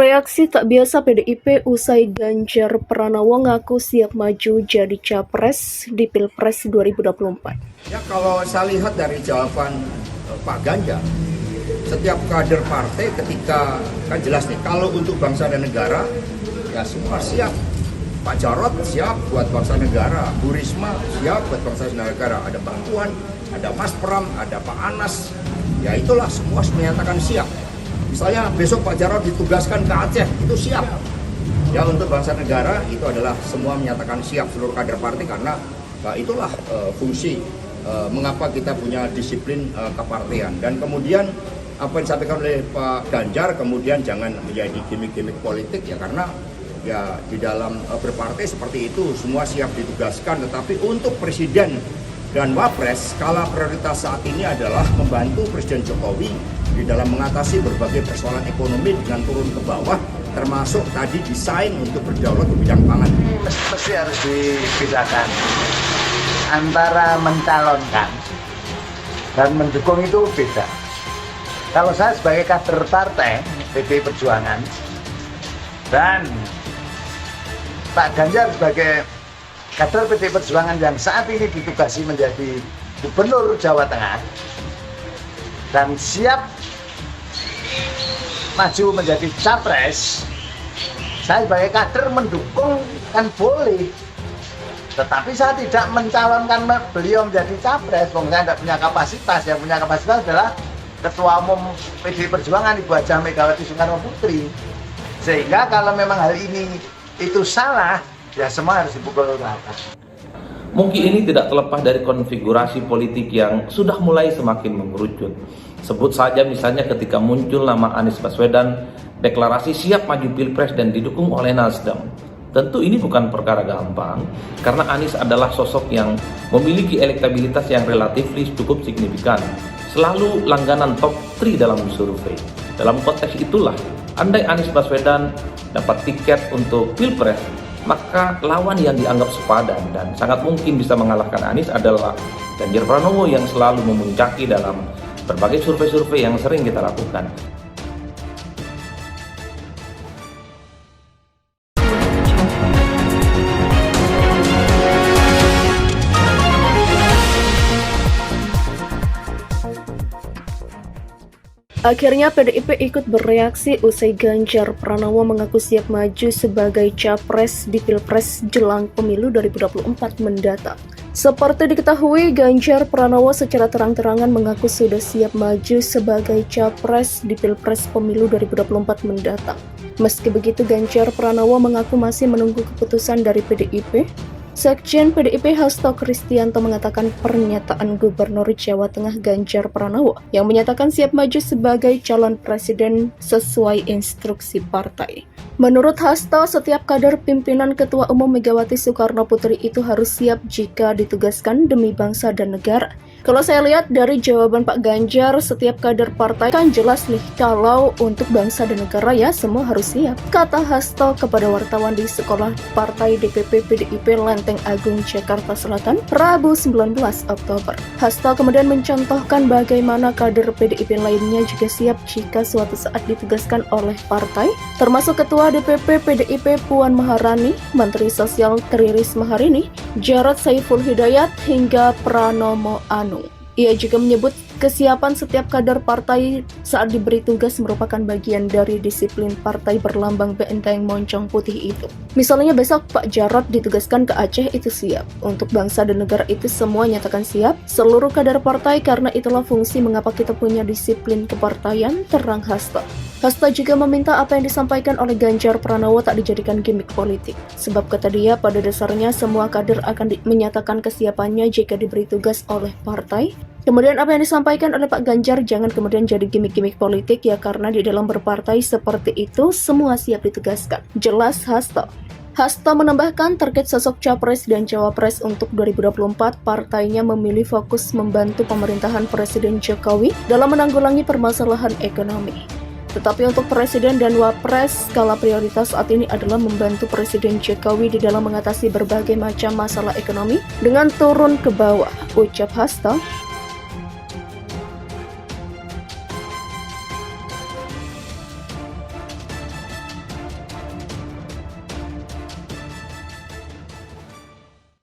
Reaksi tak biasa PDIP usai Ganjar Pranowo ngaku siap maju jadi capres di Pilpres 2024. Ya, kalau saya lihat dari jawaban Pak Ganjar, setiap kader partai ketika kan jelas nih, kalau untuk bangsa dan negara ya semua siap. Pak Jarod siap buat bangsa negara, Bu Risma siap buat bangsa dan negara, ada Mbak Puan, ada Mas Pram, ada Pak Anas, ya itulah semua menyatakan siap. Misalnya besok Pak Jarod ditugaskan ke Aceh, itu siap. Ya, untuk bangsa negara itu adalah semua menyatakan siap seluruh kader partai, karena itulah fungsi mengapa kita punya disiplin kepartean. Dan kemudian apa yang disampaikan oleh Pak Ganjar kemudian jangan menjadi gimmick-gimmick politik ya, karena ya di dalam berpartai seperti itu semua siap ditugaskan, tetapi untuk presiden dan wapres skala prioritas saat ini adalah membantu Presiden Jokowi di dalam mengatasi berbagai persoalan ekonomi dengan turun ke bawah, termasuk tadi desain untuk berdaulat di bidang pangan. Mesti harus dibedakan antara mencalonkan dan mendukung, itu beda. Kalau saya sebagai kader partai PDI Perjuangan dan Pak Ganjar sebagai kader PDI Perjuangan yang saat ini ditugasi menjadi Gubernur Jawa Tengah dan siap maju menjadi capres, saya sebagai kader mendukung kan boleh, tetapi saya tidak mencalonkan beliau menjadi capres. Saya tidak punya kapasitas. Yang punya kapasitas adalah Ketua Umum PDI Perjuangan Ibu Hajah Megawati Soekarno Putri. Sehingga kalau memang hal ini itu salah, ya semua harus dipukul rata. Mungkin ini tidak terlepas dari konfigurasi politik yang sudah mulai semakin mengerucut. Sebut saja misalnya ketika muncul nama Anies Baswedan, deklarasi siap maju Pilpres dan didukung oleh Nasdem. Tentu ini bukan perkara gampang, karena Anies adalah sosok yang memiliki elektabilitas yang relatif cukup signifikan, selalu langganan top 3 dalam survei. Dalam konteks itulah, andai Anies Baswedan dapat tiket untuk Pilpres, maka lawan yang dianggap sepadan dan sangat mungkin bisa mengalahkan Anies adalah Ganjar Pranowo yang selalu memuncaki dalam berbagai survei-survei yang sering kita lakukan. Akhirnya PDIP ikut bereaksi usai Ganjar Pranowo mengaku siap maju sebagai capres di Pilpres jelang pemilu 2024 mendatang. Seperti diketahui, Ganjar Pranowo secara terang-terangan mengaku sudah siap maju sebagai capres di Pilpres pemilu 2024 mendatang. Meski begitu, Ganjar Pranowo mengaku masih menunggu keputusan dari PDIP. Sekjen PDIP Hasto Kristianto mengatakan pernyataan Gubernur Jawa Tengah Ganjar Pranowo yang menyatakan siap maju sebagai calon presiden sesuai instruksi partai. Menurut Hasto, setiap kader pimpinan Ketua Umum Megawati Soekarno Putri itu harus siap jika ditugaskan demi bangsa dan negara. Kalau saya lihat dari jawaban Pak Ganjar, setiap kader partai kan jelas nih kalau untuk bangsa dan negara ya semua harus siap, kata Hasto kepada wartawan di Sekolah Partai DPP PDIP Lenteng Agung, Jakarta Selatan, Rabu 19 Oktober. Hasto kemudian mencontohkan bagaimana kader PDIP lainnya juga siap jika suatu saat ditugaskan oleh partai, termasuk Ketua DPP PDIP Puan Maharani, Menteri Sosial Tri Risma hari ini, Jarod Saiful Hidayat, hingga Pranomo Anung. Ia juga menyebut kesiapan setiap kader partai saat diberi tugas merupakan bagian dari disiplin partai berlambang benteng moncong putih itu. Misalnya besok Pak Jarod ditugaskan ke Aceh, itu siap. Untuk bangsa dan negara itu semua nyatakan siap, seluruh kader partai, karena itulah fungsi mengapa kita punya disiplin kepartaian, terang Hasto. Hasto juga meminta apa yang disampaikan oleh Ganjar Pranowo tak dijadikan gimmick politik. Sebab kata dia, pada dasarnya semua kader akan menyatakan kesiapannya jika diberi tugas oleh partai. Kemudian apa yang disampaikan oleh Pak Ganjar jangan kemudian jadi gimmick-gimmick politik ya, karena di dalam berpartai seperti itu semua siap ditugaskan. Jelas Hasto. Hasto menambahkan terkait sosok capres dan cawapres untuk 2024, partainya memilih fokus membantu pemerintahan Presiden Jokowi dalam menanggulangi permasalahan ekonomi. Tetapi untuk Presiden dan Wapres, skala prioritas saat ini adalah membantu Presiden Jokowi di dalam mengatasi berbagai macam masalah ekonomi dengan turun ke bawah, ucap Hasto.